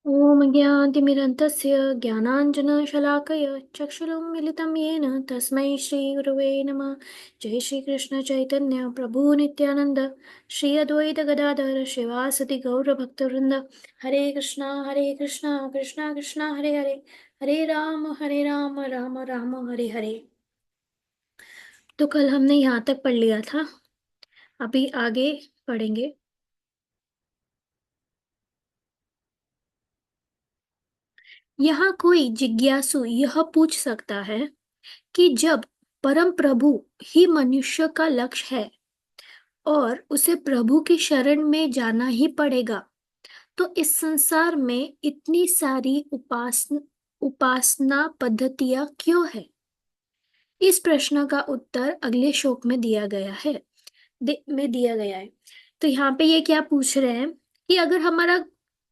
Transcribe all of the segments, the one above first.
ॐ ज्ञानतिमिरन्तस्य ज्ञानाञ्जनशलाकया चक्षुरुन्मीलितं येन तस्मै श्रीगुरवे नमः। जय श्रीकृष्ण चैतन्य प्रभु नित्यानन्द श्री अद्वैत गदाधर शिवासति गौरभक्तवृन्द। हरे कृष्णा कृष्णा कृष्णा हरे हरे, हरे राम राम राम हरे हरे। तो कल हमने यहाँ तक पढ़ लिया था, अभी आगे पढ़ेंगे। यहाँ कोई जिज्ञासु यह पूछ सकता है कि जब परम प्रभु ही मनुष्य का लक्ष्य है और उसे प्रभु की शरण में जाना ही पड़ेगा, तो इस संसार में इतनी सारी उपासना पद्धतियां क्यों है? इस प्रश्न का उत्तर अगले श्लोक में दिया गया है। तो यहाँ पे ये क्या पूछ रहे हैं कि अगर हमारा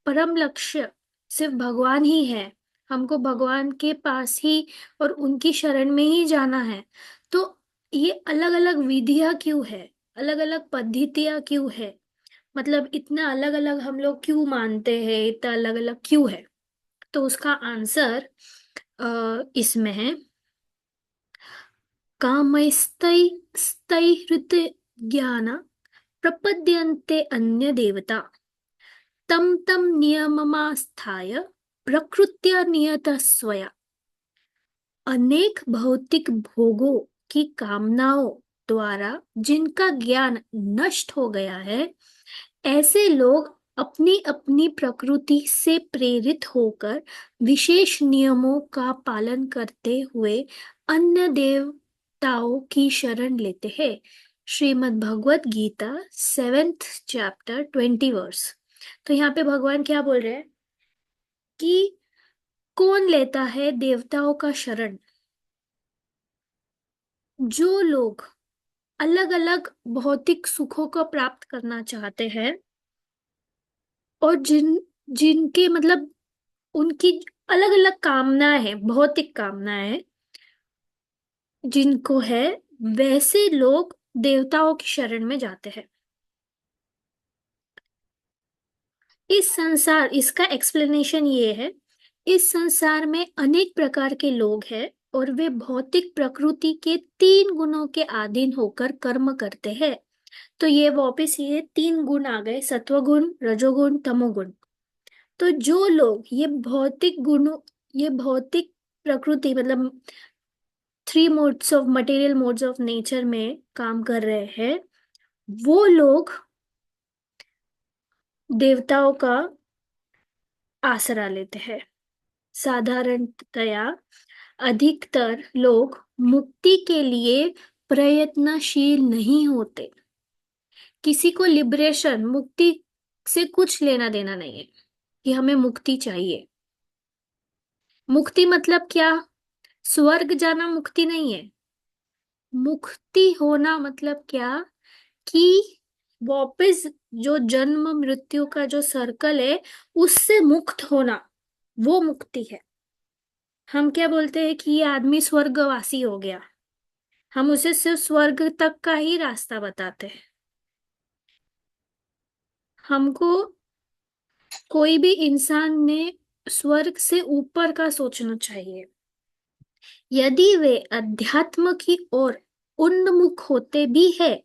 परम लक्ष्य सिर्फ भगवान ही है, हमको भगवान के पास ही और उनकी शरण में ही जाना है, तो ये अलग अलग विधियां क्यों है, अलग अलग पद्धतियां क्यों है? मतलब इतना अलग अलग हम लोग क्यों मानते हैं, इतना अलग अलग क्यों है? तो उसका आंसर इसमें है। कामैस्तैस्तैहृत ज्ञान प्रपद्यन्ते अन्य देवता तम तम नियममास्थाय प्रकृत्या नियत स्वया। अनेक भौतिक भोगों की कामनाओं द्वारा जिनका ज्ञान नष्ट हो गया है, ऐसे लोग अपनी अपनी प्रकृति से प्रेरित होकर विशेष नियमों का पालन करते हुए अन्य देवताओं की शरण लेते हैं। Shrimad Bhagavad Gita 7th chapter 20 verse। तो यहाँ पे भगवान क्या बोल रहे हैं कि कौन लेता है देवताओं का शरण? जो लोग अलग अलग भौतिक सुखों को प्राप्त करना चाहते हैं और जिनके मतलब उनकी अलग अलग कामनाएं हैं, भौतिक कामनाएं जिनको है, वैसे लोग देवताओं की शरण में जाते हैं। इसका एक्सप्लेनेशन ये है, इस संसार में अनेक प्रकार के लोग हैं और वे भौतिक प्रकृति के 3 गुणों के अधीन होकर कर्म करते हैं। तो ये वापिस ये 3 गुण आ गए, सत्वगुण, रजोगुण, तमोगुण। तो जो लोग ये भौतिक प्रकृति मतलब 3 मटेरियल मोड्स ऑफ नेचर में काम कर रहे हैं, वो लोग देवताओं का आसरा लेते हैं। साधारणतया अधिकतर लोग मुक्ति के लिए प्रयत्नशील नहीं होते। किसी को लिबरेशन, मुक्ति से कुछ लेना देना नहीं है कि हमें मुक्ति चाहिए। मुक्ति मतलब क्या? स्वर्ग जाना मुक्ति नहीं है। मुक्ति होना मतलब क्या कि वापस जो जन्म मृत्यु का जो सर्कल है उससे मुक्त होना, वो मुक्ति है। हम क्या बोलते हैं कि ये आदमी स्वर्गवासी हो गया, हम उसे सिर्फ स्वर्ग तक का ही रास्ता बताते हैं। हमको कोई भी इंसान ने स्वर्ग से ऊपर का सोचना चाहिए। यदि वे अध्यात्म की ओर उन्मुख होते भी है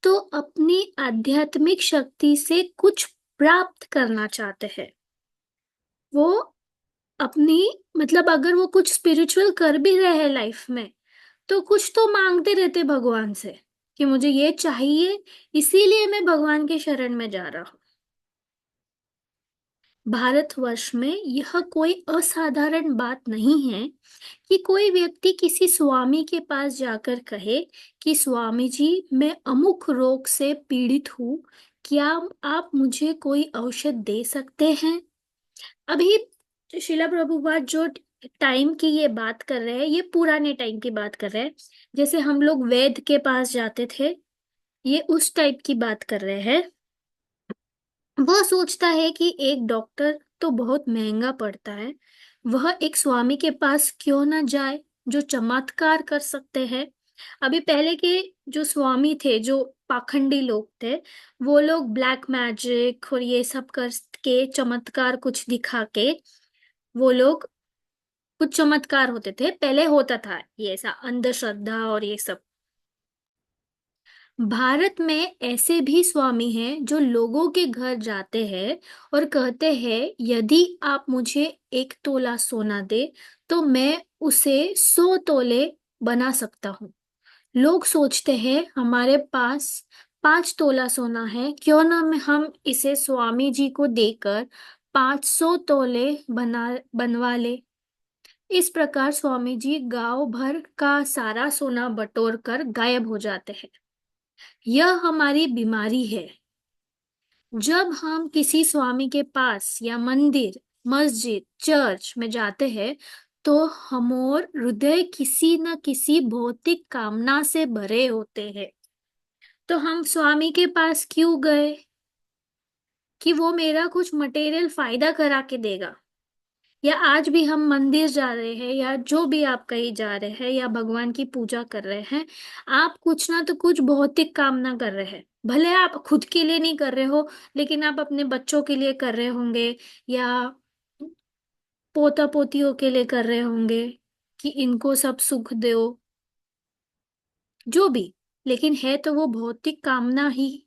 तो अपनी आध्यात्मिक शक्ति से कुछ प्राप्त करना चाहते हैं। वो अपनी मतलब अगर वो कुछ स्पिरिचुअल कर भी रहे हैं लाइफ में, तो कुछ तो मांगते रहते भगवान से कि मुझे ये चाहिए, इसीलिए मैं भगवान के शरण में जा रहा हूँ। भारतवर्ष में यह कोई असाधारण बात नहीं है कि कोई व्यक्ति किसी स्वामी के पास जाकर कहे कि स्वामी जी, मैं अमुक रोग से पीड़ित हूँ, क्या आप मुझे कोई औषध दे सकते हैं? अभी शिला प्रभुपाद जो टाइम की ये बात कर रहे हैं, ये पुराने टाइम की बात कर रहे हैं, जैसे हम लोग वैद्य के पास जाते थे, ये उस टाइप की बात कर रहे हैं। वह सोचता है कि एक डॉक्टर तो बहुत महंगा पड़ता है, वह एक स्वामी के पास क्यों ना जाए जो चमत्कार कर सकते हैं। अभी पहले के जो स्वामी थे, जो पाखंडी लोग थे, वो लोग ब्लैक मैजिक और ये सब के चमत्कार कुछ दिखा के वो लोग, कुछ चमत्कार होते थे पहले, होता था ये ऐसा अंधश्रद्धा और ये सब। भारत में ऐसे भी स्वामी हैं जो लोगों के घर जाते हैं और कहते हैं यदि आप मुझे 1 तोला सोना दे तो मैं उसे 100 तोले बना सकता हूँ। लोग सोचते हैं हमारे पास 5 तोला सोना है, क्यों ना हम इसे स्वामी जी को देकर 500 तोले बनवा ले। इस प्रकार स्वामी जी गांव भर का सारा सोना बटोर कर गायब हो जाते हैं। यह हमारी बीमारी है। जब हम किसी स्वामी के पास या मंदिर, मस्जिद, चर्च में जाते हैं तो हमारे हृदय किसी न किसी भौतिक कामना से भरे होते हैं। तो हम स्वामी के पास क्यों गए? कि वो मेरा कुछ मटेरियल फायदा करा के देगा। या आज भी हम मंदिर जा रहे हैं या जो भी आप कहीं जा रहे हैं या भगवान की पूजा कर रहे हैं, आप कुछ ना तो कुछ भौतिक कामना कर रहे हैं। भले आप खुद के लिए नहीं कर रहे हो, लेकिन आप अपने बच्चों के लिए कर रहे होंगे या पोता पोतियों के लिए कर रहे होंगे कि इनको सब सुख दो, जो भी। लेकिन है तो वो भौतिक कामना ही।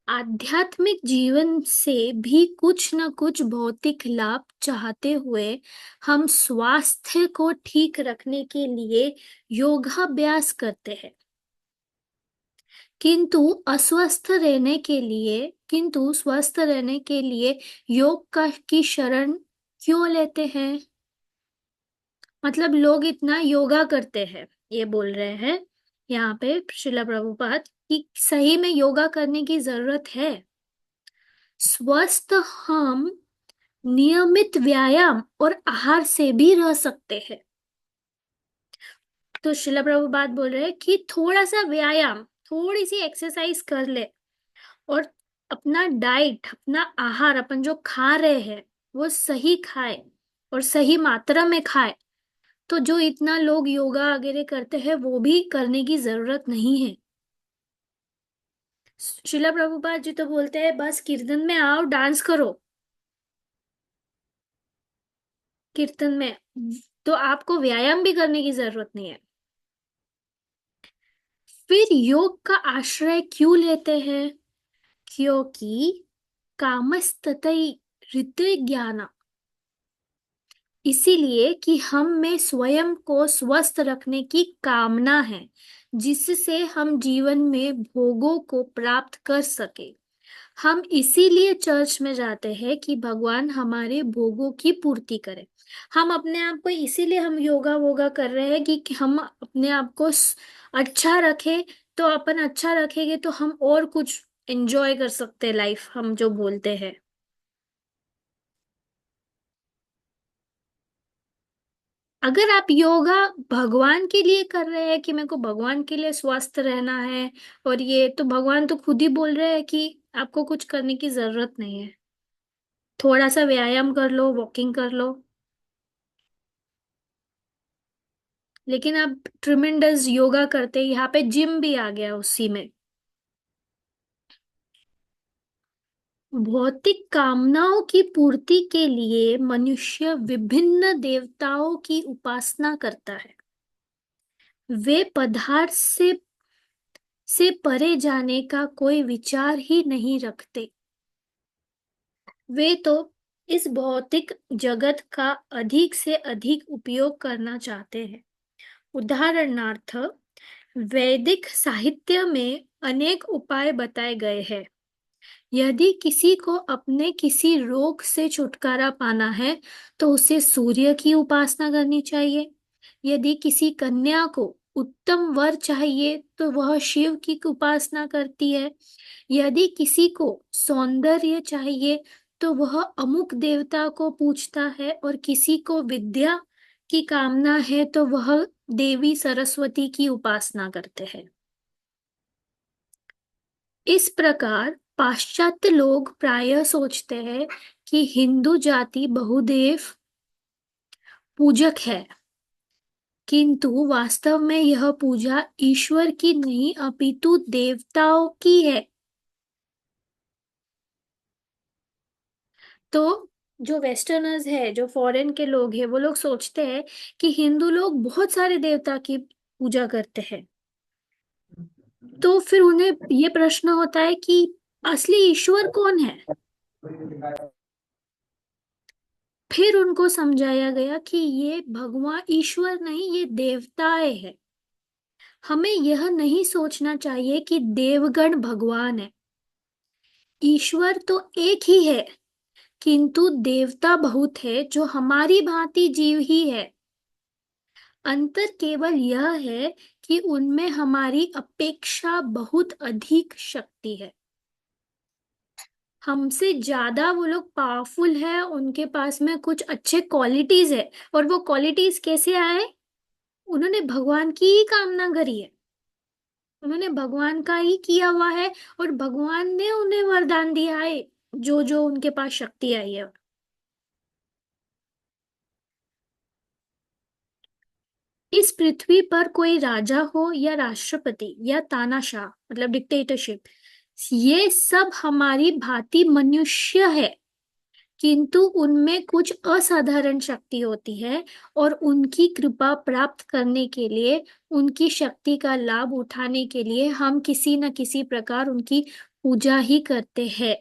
आध्यात्मिक जीवन से भी कुछ न कुछ भौतिक लाभ चाहते हुए हम स्वास्थ्य को ठीक रखने के लिए योगाभ्यास करते हैं। किंतु स्वस्थ रहने के लिए योग का की शरण क्यों लेते हैं? मतलब लोग इतना योगा करते हैं, ये बोल रहे हैं यहाँ पे श्रील प्रभुपाद कि सही में योगा करने की जरूरत है। स्वस्थ हम नियमित व्यायाम और आहार से भी रह सकते हैं। तो श्रील प्रभुपाद बोल रहे हैं कि थोड़ा सा व्यायाम, थोड़ी सी एक्सरसाइज कर ले और अपना डाइट, अपना आहार, अपन जो खा रहे हैं वो सही खाए और सही मात्रा में खाए। तो जो इतना लोग योगा वगैरह करते हैं वो भी करने की जरूरत नहीं है। श्रील प्रभुपाद जी तो बोलते हैं बस कीर्तन में आओ, डांस करो कीर्तन में, तो आपको व्यायाम भी करने की जरूरत नहीं है। फिर योग का आश्रय क्यों लेते हैं? क्योंकि कामस्ततई हृदय ज्ञान, इसीलिए कि हम में स्वयं को स्वस्थ रखने की कामना है, जिससे हम जीवन में भोगों को प्राप्त कर सके। हम इसीलिए चर्च में जाते हैं कि भगवान हमारे भोगों की पूर्ति करे। हम अपने आप को इसीलिए हम योगा वोगा कर रहे हैं कि हम अपने आप को अच्छा रखें। तो अपन अच्छा रखेंगे तो हम और कुछ एंजॉय कर सकते हैं लाइफ, हम जो बोलते हैं। अगर आप योगा भगवान के लिए कर रहे हैं कि मेरे को भगवान के लिए स्वस्थ रहना है और ये, तो भगवान तो खुद ही बोल रहे हैं कि आपको कुछ करने की जरूरत नहीं है। थोड़ा सा व्यायाम कर लो, वॉकिंग कर लो। लेकिन आप ट्रिमेंडस योगा करते, यहाँ पे जिम भी आ गया उसी में। भौतिक कामनाओं की पूर्ति के लिए मनुष्य विभिन्न देवताओं की उपासना करता है। वे पदार्थ से परे जाने का कोई विचार ही नहीं रखते। वे तो इस भौतिक जगत का अधिक से अधिक उपयोग करना चाहते हैं। उदाहरणार्थ, वैदिक साहित्य में अनेक उपाय बताए गए हैं। यदि किसी को अपने किसी रोग से छुटकारा पाना है तो उसे सूर्य की उपासना करनी चाहिए। यदि किसी कन्या को उत्तम वर चाहिए तो वह शिव की उपासना करती है। यदि किसी को सौंदर्य चाहिए तो वह अमुक देवता को पूछता है, और किसी को विद्या की कामना है तो वह देवी सरस्वती की उपासना करते हैं। इस प्रकार पाश्चात्य लोग प्रायः सोचते हैं कि हिंदू जाति बहुदेव पूजक है, किंतु वास्तव में यह पूजा ईश्वर की नहीं अपितु देवताओं की है। तो जो वेस्टर्नर्स है, जो फॉरेन के लोग हैं, वो लोग सोचते हैं कि हिंदू लोग बहुत सारे देवता की पूजा करते हैं। तो फिर उन्हें ये प्रश्न होता है कि असली ईश्वर कौन है। फिर उनको समझाया गया कि ये भगवान ईश्वर नहीं, ये देवताएं हैं। हमें यह नहीं सोचना चाहिए कि देवगण भगवान है। ईश्वर तो एक ही है, किंतु देवता बहुत है जो हमारी भांति जीव ही है। अंतर केवल यह है कि उनमें हमारी अपेक्षा बहुत अधिक शक्ति है। हमसे ज्यादा वो लोग पावरफुल है, उनके पास में कुछ अच्छे क्वालिटीज है। और वो क्वालिटीज कैसे आए? उन्होंने भगवान की ही कामना करी है, उन्होंने भगवान का ही किया हुआ है, और भगवान ने उन्हें वरदान दिया है जो जो उनके पास शक्ति आई है। इस पृथ्वी पर कोई राजा हो या राष्ट्रपति या तानाशाह, मतलब डिक्टेटरशिप, ये सब हमारी भांति मनुष्य है, किंतु उनमें कुछ असाधारण शक्ति होती है। और उनकी कृपा प्राप्त करने के लिए, उनकी शक्ति का लाभ उठाने के लिए हम किसी न किसी प्रकार उनकी पूजा ही करते हैं।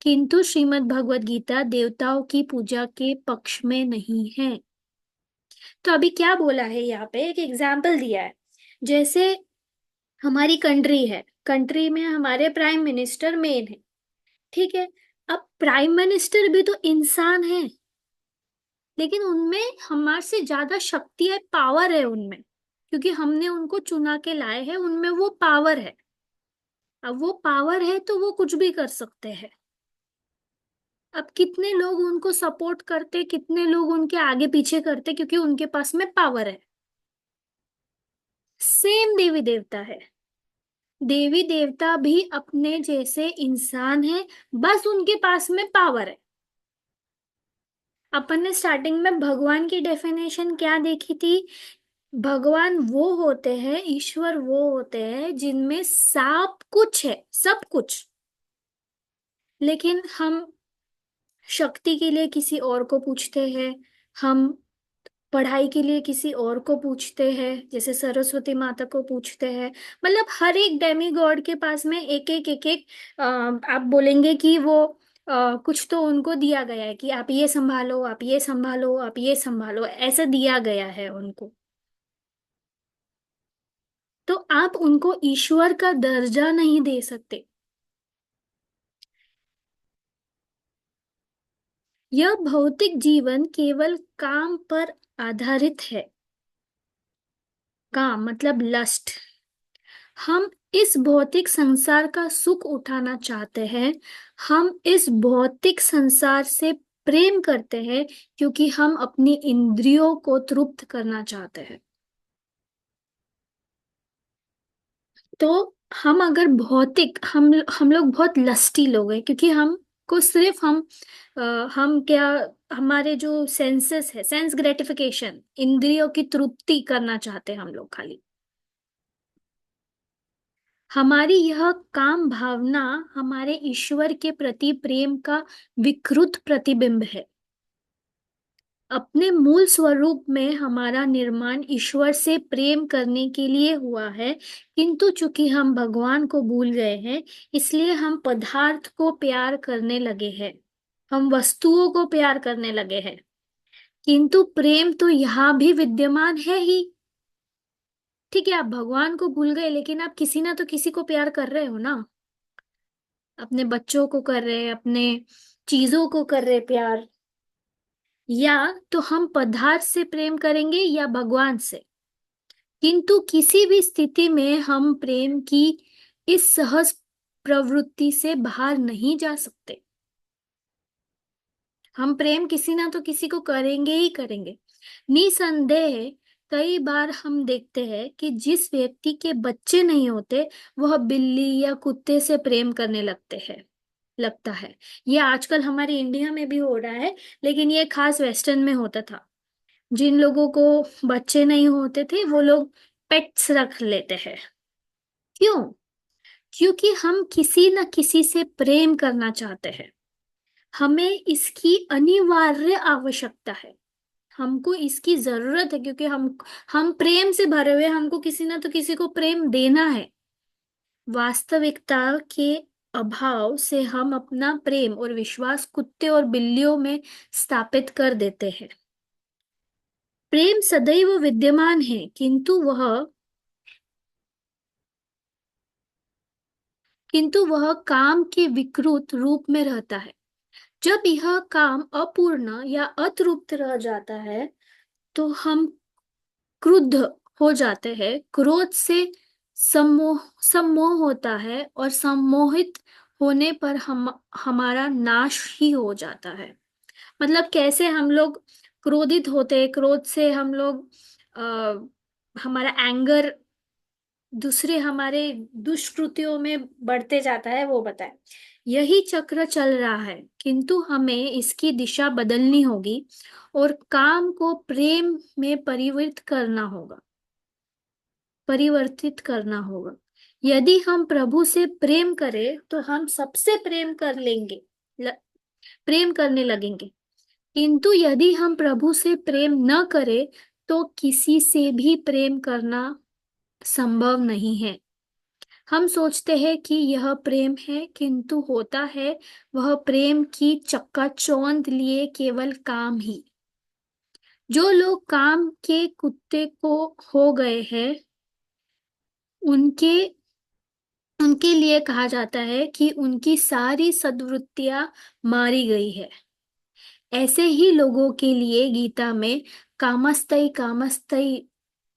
किंतु श्रीमद् भगवत गीता देवताओं की पूजा के पक्ष में नहीं है। तो अभी क्या बोला है यहाँ पे, एक एग्जाम्पल दिया है। जैसे हमारी कंट्री है, कंट्री में हमारे प्राइम मिनिस्टर मेन है, ठीक है। अब प्राइम मिनिस्टर भी तो इंसान है, लेकिन उनमें हमारे से ज्यादा शक्ति है, पावर है उनमें, क्योंकि हमने उनको चुना के लाए हैं, उनमें वो पावर है। अब वो पावर है तो वो कुछ भी कर सकते हैं। अब कितने लोग उनको सपोर्ट करते, कितने लोग उनके आगे पीछे करते, क्योंकि उनके पास में पावर है। सेम देवी देवता है, देवी देवता भी अपने जैसे इंसान है, बस उनके पास में पावर है। अपन ने स्टार्टिंग में भगवान की डेफिनेशन क्या देखी थी? भगवान वो होते हैं, ईश्वर वो होते हैं जिनमें सब कुछ है, सब कुछ। लेकिन हम शक्ति के लिए किसी और को पूछते हैं, हम पढ़ाई के लिए किसी और को पूछते हैं, जैसे सरस्वती माता को पूछते हैं। मतलब हर एक डेमी गॉड के पास में एक एक आप बोलेंगे कि वो कुछ तो उनको दिया गया है कि आप ये संभालो, आप ये संभालो, आप ये संभालो, ऐसा दिया गया है उनको। तो आप उनको ईश्वर का दर्जा नहीं दे सकते। यह भौतिक जीवन केवल काम पर आधारित है। काम मतलब लस्ट। हम इस भौतिक संसार का सुख उठाना चाहते हैं, हम इस भौतिक संसार से प्रेम करते हैं, क्योंकि हम अपनी इंद्रियों को तृप्त करना चाहते हैं। तो हम अगर भौतिक, हम लोग बहुत लस्टी लोग हैं, क्योंकि हमको सिर्फ हम क्या, हमारे जो सेंसेस है, सेंस ग्रेटिफिकेशन, इंद्रियों की तृप्ति करना चाहते हैं हम लोग खाली। हमारी यह काम भावना हमारे ईश्वर के प्रति प्रेम का विकृत प्रतिबिंब है। अपने मूल स्वरूप में हमारा निर्माण ईश्वर से प्रेम करने के लिए हुआ है, किंतु चूंकि हम भगवान को भूल गए हैं, इसलिए हम पदार्थ को प्यार करने लगे हैं, हम वस्तुओं को प्यार करने लगे हैं। किंतु प्रेम तो यहाँ भी विद्यमान है ही। ठीक है, आप भगवान को भूल गए, लेकिन आप किसी ना तो किसी को प्यार कर रहे हो ना। अपने बच्चों को कर रहे, अपने चीजों को कर रहे प्यार। या तो हम पदार्थ से प्रेम करेंगे या भगवान से। किंतु किसी भी स्थिति में हम प्रेम की इस सहज प्रवृत्ति से बाहर नहीं जा सकते। हम प्रेम किसी ना तो किसी को करेंगे ही करेंगे। निसंदेह कई बार हम देखते हैं कि जिस व्यक्ति के बच्चे नहीं होते, वह बिल्ली या कुत्ते से प्रेम करने लगता है। ये आजकल हमारे इंडिया में भी हो रहा है, लेकिन ये खास वेस्टर्न में होता था। जिन लोगों को बच्चे नहीं होते थे, वो लोग पेट्स रख लेते हैं। क्यों? क्योंकि हम किसी न किसी से प्रेम करना चाहते हैं। हमें इसकी अनिवार्य आवश्यकता है, हमको इसकी जरूरत है, क्योंकि हम प्रेम से भरे हुए हैं, हमको किसी ना तो किसी को प्रेम देना है। वास्तविकता के अभाव से हम अपना प्रेम और विश्वास कुत्ते और बिल्लियों में स्थापित कर देते हैं। प्रेम सदैव विद्यमान है, किंतु वह काम के विकृत रूप में रहता है। जब यह काम अपूर्ण या अतृप्त रह जाता है तो हम क्रुद्ध हो जाते हैं। क्रोध से सम्मोह होता है, और सम्मोहित होने पर हमारा नाश ही हो जाता है। मतलब कैसे हम लोग क्रोधित होते हैं, क्रोध से हम लोग हमारा एंगर दूसरे हमारे दुष्कृतियों में बढ़ते जाता है, वो बताए। यही चक्र चल रहा है, किंतु हमें इसकी दिशा बदलनी होगी और काम को प्रेम में परिवर्तित करना होगा। यदि हम प्रभु से प्रेम करें तो हम सबसे प्रेम करने लगेंगे। किंतु यदि हम प्रभु से प्रेम न करें तो किसी से भी प्रेम करना संभव नहीं है। हम सोचते हैं कि यह प्रेम है, किंतु होता है वह प्रेम की चक्काचौंध लिए केवल काम ही। जो लोग काम के कुत्ते को हो गए हैं, उनके उनके लिए कहा जाता है कि उनकी सारी सद्वृत्तियां मारी गई है। ऐसे ही लोगों के लिए गीता में कामस्तई कामस्तई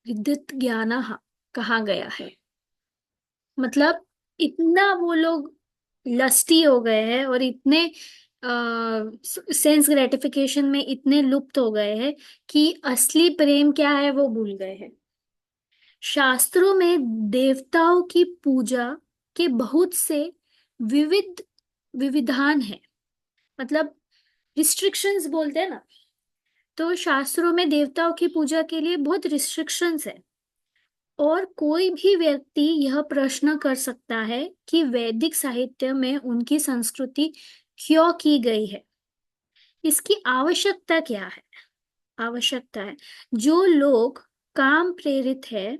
विद्युत ज्ञानः कहा गया है। मतलब इतना वो लोग लस्टी हो गए हैं और इतने सेंस ग्रेटिफिकेशन में इतने लुप्त हो गए हैं कि असली प्रेम क्या है वो भूल गए हैं। शास्त्रों में देवताओं की पूजा के बहुत से विविध विविधान है। मतलब रिस्ट्रिक्शंस बोलते हैं ना, तो शास्त्रों में देवताओं की पूजा के लिए बहुत रिस्ट्रिक्शंस है। और कोई भी व्यक्ति यह प्रश्न कर सकता है कि वैदिक साहित्य में उनकी संस्कृति क्यों की गई है, इसकी आवश्यकता क्या है। आवश्यकता है, जो लोग काम प्रेरित है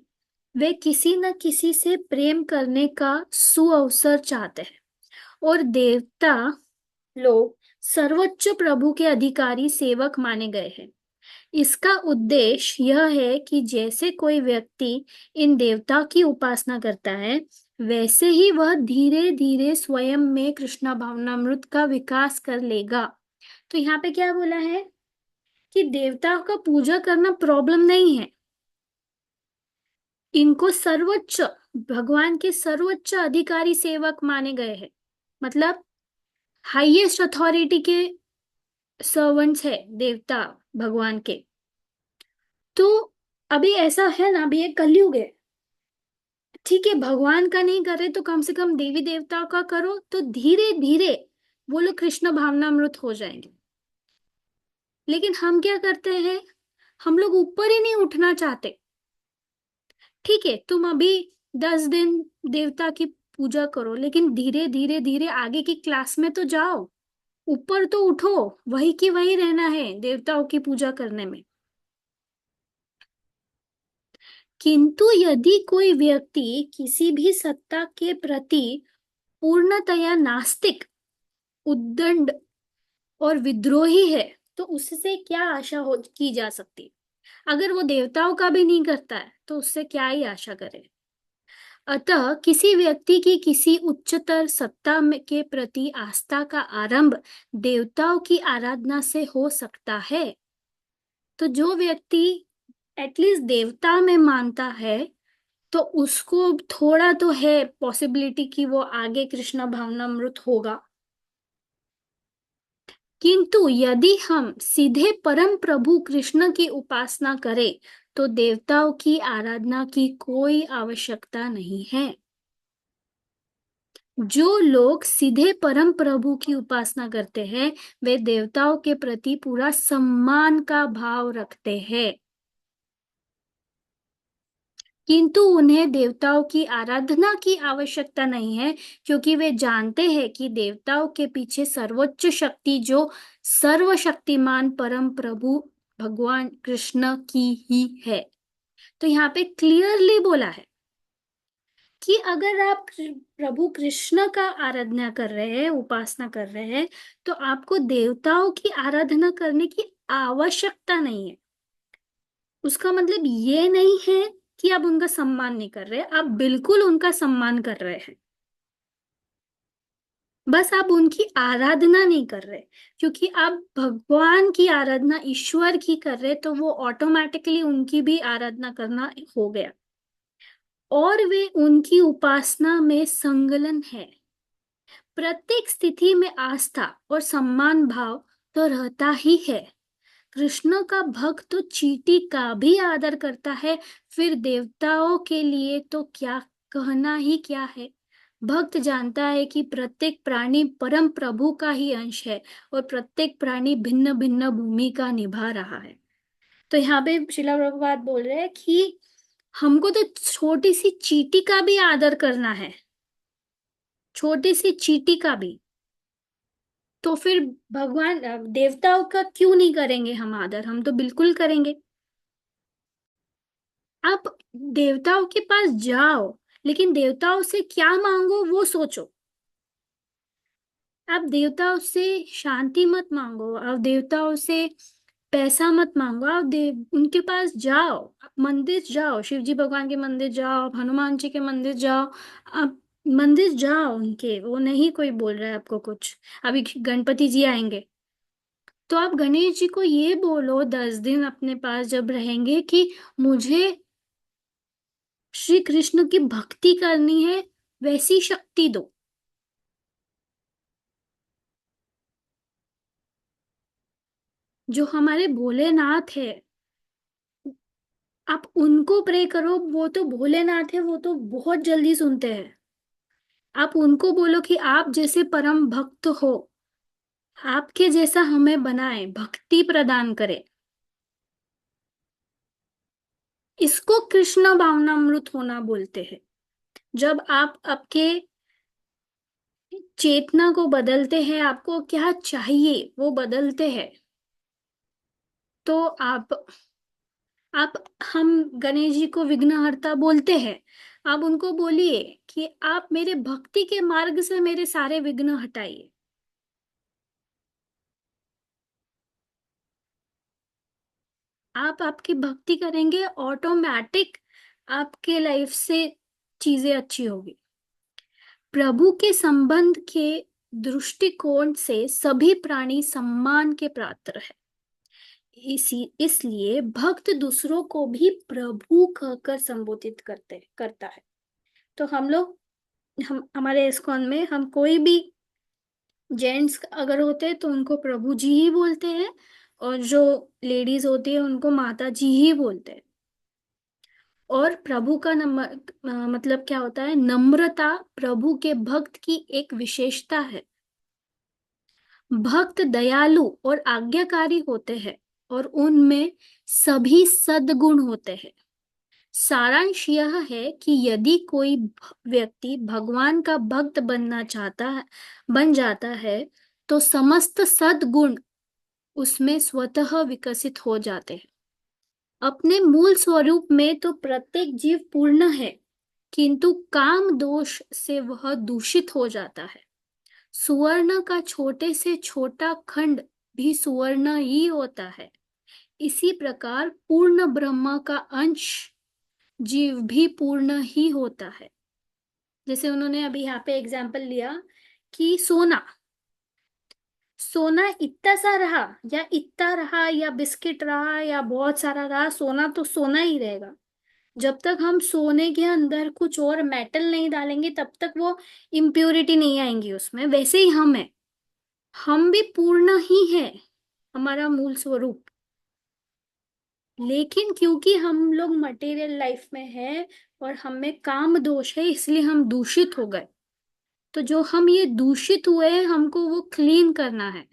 वे किसी न किसी से प्रेम करने का सुअवसर चाहते हैं, और देवता लोग सर्वोच्च प्रभु के अधिकारी सेवक माने गए हैं। इसका उद्देश्य यह है कि जैसे कोई व्यक्ति इन देवता की उपासना करता है, वैसे ही वह धीरे धीरे स्वयं में कृष्ण भावनामृत का विकास कर लेगा। तो यहाँ पे क्या बोला है कि देवताओं का पूजा करना प्रॉब्लम नहीं है, इनको सर्वोच्च भगवान के सर्वोच्च अधिकारी सेवक माने गए हैं। मतलब हाईएस्ट अथॉरिटी के सर्वेंट्स है देवता भगवान के। तो अभी ऐसा है ना, अभी ये कलयुग है, ठीक है, भगवान का नहीं करे तो कम से कम देवी देवताओं का करो, तो धीरे धीरे वो लोग कृष्ण भावनामृत हो जाएंगे। लेकिन हम क्या करते हैं, हम लोग ऊपर ही नहीं उठना चाहते। ठीक है, तुम अभी 10 दिन देवता की पूजा करो, लेकिन धीरे धीरे धीरे आगे की क्लास में तो जाओ, ऊपर तो उठो। वही की वही रहना है देवताओं की पूजा करने में। किंतु यदि कोई व्यक्ति किसी भी सत्ता के प्रति पूर्णतया नास्तिक, उद्दंड और विद्रोही है, तो उससे क्या आशा हो की जा सकती। अगर वो देवताओं का भी नहीं करता है तो उससे क्या ही आशा करे। अतः किसी व्यक्ति की किसी उच्चतर सत्ता के प्रति आस्था का आरंभ देवताओं की आराधना से हो सकता है। तो जो व्यक्ति एटलीस्ट देवता में मानता है, तो उसको थोड़ा तो है पॉसिबिलिटी कि वो आगे कृष्ण भावनामृत होगा। किंतु यदि हम सीधे परम प्रभु कृष्ण की उपासना करें तो देवताओं की आराधना की कोई आवश्यकता नहीं है। जो लोग सीधे परम प्रभु की उपासना करते हैं वे देवताओं के प्रति पूरा सम्मान का भाव रखते हैं। किंतु उन्हें देवताओं की आराधना की आवश्यकता नहीं है, क्योंकि वे जानते हैं कि देवताओं के पीछे सर्वोच्च शक्ति, जो सर्वशक्तिमान परम प्रभु भगवान कृष्ण की ही है। तो यहाँ पे क्लियरली बोला है कि अगर आप प्रभु कृष्ण का आराधना कर रहे हैं, उपासना कर रहे हैं, तो आपको देवताओं की आराधना करने की आवश्यकता नहीं है। उसका मतलब ये नहीं है कि आप उनका सम्मान नहीं कर रहे, आप बिल्कुल उनका सम्मान कर रहे हैं, बस आप उनकी आराधना नहीं कर रहे। क्योंकि आप भगवान की आराधना ईश्वर की कर रहे, तो वो ऑटोमेटिकली उनकी भी आराधना करना हो गया, और वे उनकी उपासना में संलग्न है। प्रत्येक स्थिति में आस्था और सम्मान भाव तो रहता ही है। कृष्ण का भक्त तो चींटी का भी आदर करता है, फिर देवताओं के लिए तो क्या कहना ही क्या है। भक्त जानता है कि प्रत्येक प्राणी परम प्रभु का ही अंश है, और प्रत्येक प्राणी भिन्न भिन्न भूमिका निभा रहा है। तो यहाँ पे शिला प्रभुपाद बोल रहे हैं कि हमको तो छोटी सी चींटी का भी आदर करना है, छोटी सी चींटी का भी। तो फिर भगवान देवताओं का क्यों नहीं करेंगे हम आदर? हम तो बिल्कुल करेंगे। आप देवताओं के पास जाओ, लेकिन देवताओं से क्या मांगो वो सोचो। आप देवताओं से शांति मत मांगो, आप देवताओं से पैसा मत मांगो, आप देव उनके पास जाओ, आप मंदिर जाओ, शिव जी भगवान के मंदिर जाओ, आप हनुमान जी के मंदिर जाओ, आप मंदिर जाओ उनके, वो नहीं कोई बोल रहा है आपको कुछ। अभी गणपति जी आएंगे, तो आप गणेश जी को ये बोलो 10 दिन अपने पास जब रहेंगे कि मुझे श्री कृष्ण की भक्ति करनी है, वैसी शक्ति दो। जो हमारे भोलेनाथ है, आप उनको प्रे करो, वो तो भोलेनाथ है, वो तो बहुत जल्दी सुनते हैं। आप उनको बोलो कि आप जैसे परम भक्त हो, आपके जैसा हमें बनाए, भक्ति प्रदान करे। इसको कृष्ण भावनामृत होना बोलते हैं। जब आप आपके चेतना को बदलते हैं, आपको क्या चाहिए वो बदलते हैं, तो आप हम गणेश जी को विघ्नहर्ता बोलते हैं। आप उनको बोलिए कि आप मेरे भक्ति के मार्ग से मेरे सारे विघ्न हटाइए। आप आपकी भक्ति करेंगे, ऑटोमेटिक आपके लाइफ से चीजें अच्छी होगी। प्रभु के संबंध के दृष्टिकोण से सभी प्राणी सम्मान के पात्र है। इसी इसलिए भक्त दूसरों को भी प्रभु कहकर संबोधित करता है। तो हम लोग, हम हमारे इस्कॉन में हम कोई भी जेंट्स अगर होते हैं तो उनको प्रभु जी ही बोलते हैं, और जो लेडीज होती है उनको माता जी ही बोलते हैं। और प्रभु का मतलब क्या होता है? नम्रता प्रभु के भक्त की एक विशेषता है। भक्त दयालु और आज्ञाकारी होते हैं, और उनमें सभी सद्गुण होते हैं। सारांश यह है कि यदि कोई व्यक्ति भगवान का भक्त बनना चाहता है, बन जाता है, तो समस्त सद्गुण उसमें स्वतः विकसित हो जाते हैं। अपने मूल स्वरूप में तो प्रत्येक जीव पूर्ण है, किंतु काम दोष से वह दूषित हो जाता है। सुवर्ण का छोटे से छोटा खंड भी सुवर्ण ही होता है। इसी प्रकार पूर्ण ब्रह्म का अंश जीव भी पूर्ण ही होता है। जैसे उन्होंने अभी यहाँ पे एग्जाम्पल लिया कि सोना, सोना इतना सा रहा या इतना रहा या बिस्किट रहा या बहुत सारा रहा, सोना तो सोना ही रहेगा। जब तक हम सोने के अंदर कुछ और मेटल नहीं डालेंगे, तब तक वो इम्प्योरिटी नहीं आएंगी उसमें। वैसे ही हम है, हम भी पूर्ण ही है, हमारा मूल स्वरूप। लेकिन क्योंकि हम लोग मटेरियल लाइफ में है और हमें काम दोष है, इसलिए हम दूषित हो गए। तो जो हम ये दूषित हुए हैं, हमको वो क्लीन करना है।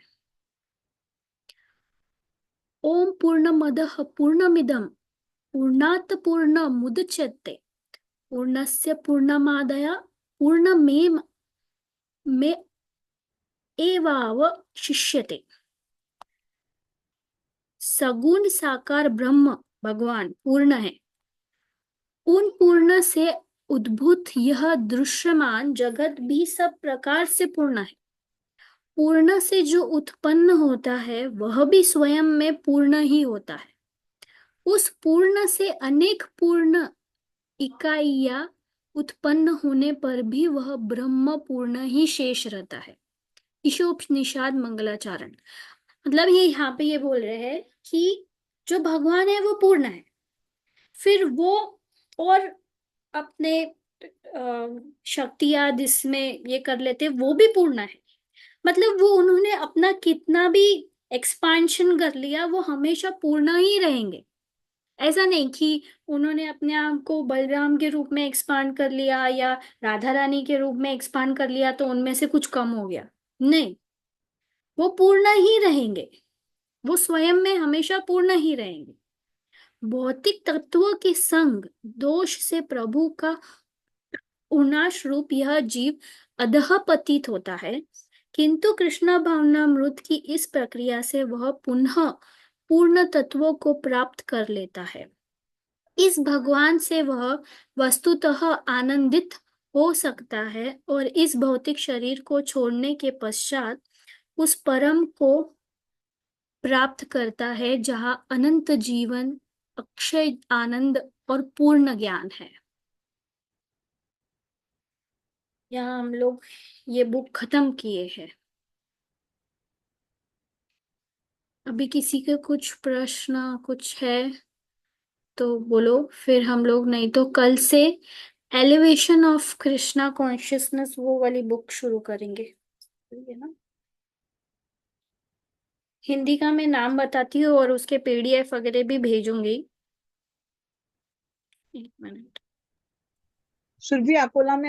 ओम पूर्णमदः पूर्णमिदं पूर्णात् पूर्णमुदच्यते पूर्णस्य पूर्णमादाय पूर्णमेव में एवावशिष्यते। सगुण साकार ब्रह्म भगवान पूर्ण है। उन पूर्ण से उद्भूत यह दृश्यमान जगत भी सब प्रकार से पूर्ण है। पूर्ण से जो उत्पन्न होता है वह भी स्वयं में पूर्ण ही होता है। उस पूर्ण से अनेक पूर्ण इकाइयां उत्पन्न होने पर भी वह ब्रह्म पूर्ण ही शेष रहता है। ईशोपनिषद मंगलाचरण। मतलब ये यहाँ पे ये बोल रहे हैं कि जो भगवान है वो पूर्ण है, फिर वो और अपने शक्तियां जिसमें ये कर लेते हैं वो भी पूर्ण है। मतलब वो उन्होंने अपना कितना भी एक्सपांशन कर लिया वो हमेशा पूर्ण ही रहेंगे। ऐसा नहीं कि उन्होंने अपने आप को बलराम के रूप में एक्सपांड कर लिया या राधा रानी के रूप में एक्सपांड कर लिया तो उनमें से कुछ कम हो गया। नहीं, वो पूर्ण ही रहेंगे। वो स्वयं में हमेशा पूर्ण ही रहेंगे। भौतिक तत्वों के संग दोष से प्रभु का उनाश रूप यह जीव अधःपतित होता है, किंतु कृष्ण भावनामृत की इस प्रक्रिया से वह पुनः पूर्ण तत्वों को प्राप्त कर लेता है। इस भगवान से वह वस्तुतः आनंदित हो सकता है और इस भौतिक शरीर को छोड़ने के पश्चात उस परम को प्राप्त करता है जहाँ अनंत जीवन, अक्षय आनंद और पूर्ण ज्ञान है। यहाँ हम लोग ये बुक खत्म किए हैं। अभी किसी के कुछ प्रश्न कुछ है तो बोलो, फिर हम लोग नहीं तो कल से एलिवेशन ऑफ कृष्णा कॉन्शियसनेस वो वाली बुक शुरू करेंगे। ठीक है ना? हिंदी का मैं नाम बताती हूँ और उसके पीडीएफ वगैरह भी भेजूंगी। एक मिनट। सुरभि अपोला में